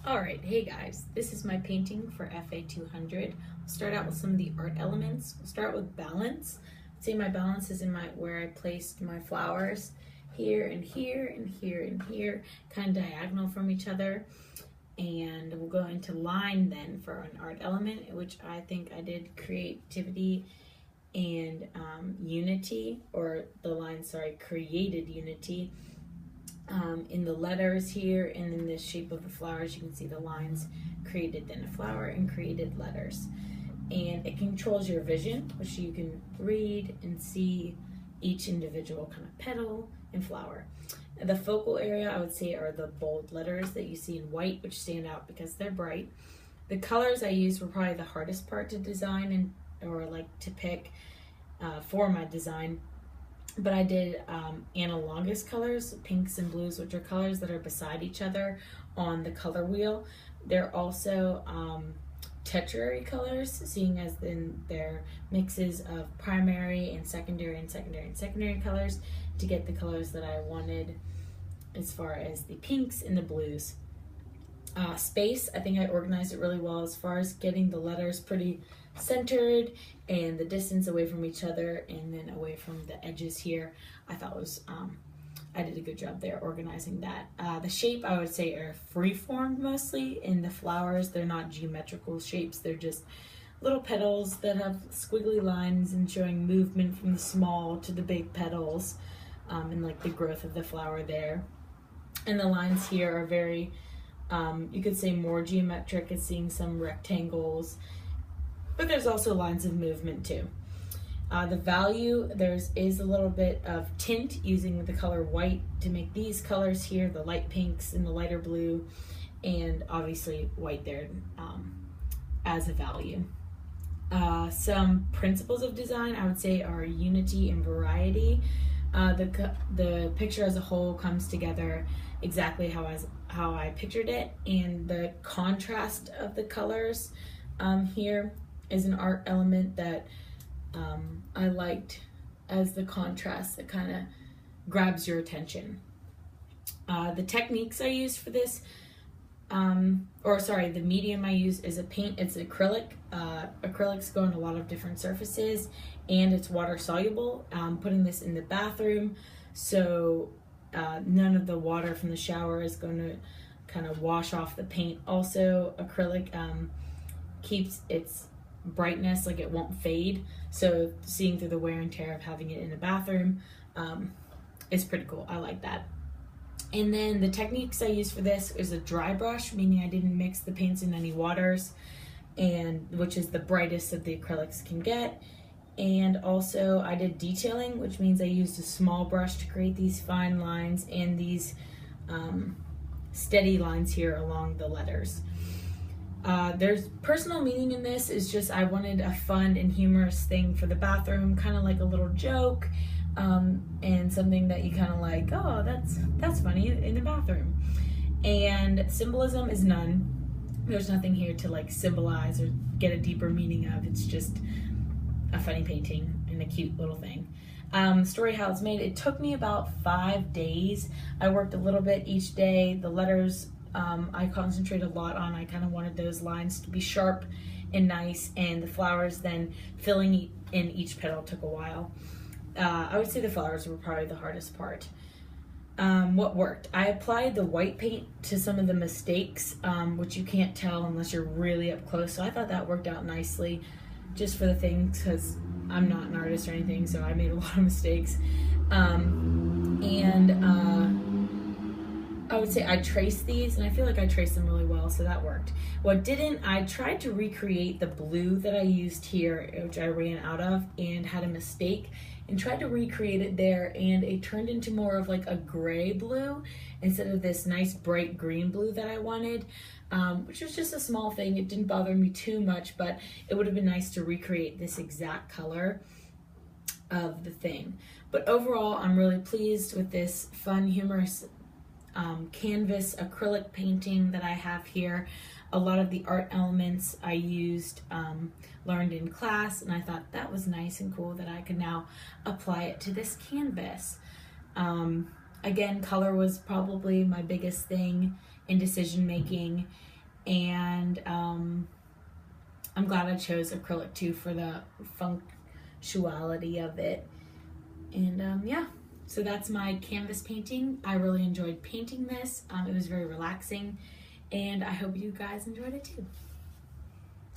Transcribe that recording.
Alright, hey guys, this is my painting for FA200. I'll start out with some of the art elements. We'll start with balance. I'd say my balance is in where I placed my flowers, here and here and here and here, kind of diagonal from each other. And we'll go into line then for an art element, which I think I did creativity and unity, or the line, sorry, created unity. In the letters here and in the shape of the flowers, you can see the lines created then a flower and created letters. And it controls your vision, which you can read and see each individual kind of petal and flower. The focal area, I would say, are the bold letters that you see in white, which stand out because they're bright. The colors I used were probably the hardest part to design or like to pick for my design. But I did analogous colors, pinks and blues, which are colors that are beside each other on the color wheel. They're also tertiary colors, seeing as in they're mixes of primary and secondary and secondary and secondary colors to get the colors that I wanted as far as the pinks and the blues. Space, I think I organized it really well as far as getting the letters pretty centered and the distance away from each other and then away from the edges here. I thought was I did a good job there organizing that. The shape, I would say, are free-formed mostly. In the flowers, they're not geometrical shapes, they're just little petals that have squiggly lines and showing movement from the small to the big petals, and like the growth of the flower there. And the lines here are very you could say more geometric, as seeing some rectangles, but there's also lines of movement too. The value, is a little bit of tint using the color white to make these colors here, the light pinks and the lighter blue, and obviously white there as a value. Some principles of design, I would say, are unity and variety. The picture as a whole comes together exactly how I pictured it, and the contrast of the colors here is an art element that I liked as the contrast that kind of grabs your attention. The techniques I used for this, the medium I use is it's acrylic. Acrylics go on a lot of different surfaces and it's water soluble. Putting this in the bathroom, so none of the water from the shower is going to kind of wash off the paint. Also, acrylic keeps its brightness, like it won't fade, so seeing through the wear and tear of having it in a bathroom is pretty cool. I like that. And then the techniques I use for this is a dry brush, meaning I didn't mix the paints in any waters, and which is the brightest that the acrylics can get. And also I did detailing, which means I used a small brush to create these fine lines and these steady lines here along the letters. There's personal meaning in this, is just I wanted a fun and humorous thing for the bathroom, kind of like a little joke, and something that you kind of like, oh, that's funny in the bathroom. And symbolism is none. There's nothing here to like symbolize or get a deeper meaning of. It's just a funny painting and a cute little thing. Story how it's made, it took me about 5 days. I worked a little bit each day. The letters I concentrated a lot on. I kind of wanted those lines to be sharp and nice, and the flowers then filling in each petal took a while. I would say the flowers were probably the hardest part. What worked? I applied the white paint to some of the mistakes, which you can't tell unless you're really up close, so I thought that worked out nicely just for the things, because I'm not an artist or anything, so I made a lot of mistakes. I would say I traced these, and I feel like I traced them really well, so that worked. What didn't, I tried to recreate the blue that I used here, which I ran out of and had a mistake, and tried to recreate it there, and it turned into more of like a gray blue instead of this nice bright green blue that I wanted, which was just a small thing. It didn't bother me too much, but it would have been nice to recreate this exact color of the thing. But overall, I'm really pleased with this fun, humorous canvas acrylic painting that I have here. A lot of the art elements I used, learned in class, and I thought that was nice and cool that I could now apply it to this canvas. Again, color was probably my biggest thing in decision making, and I'm glad I chose acrylic too for the functionality of it. And yeah, so that's my canvas painting. I really enjoyed painting this. It was very relaxing, and I hope you guys enjoyed it too.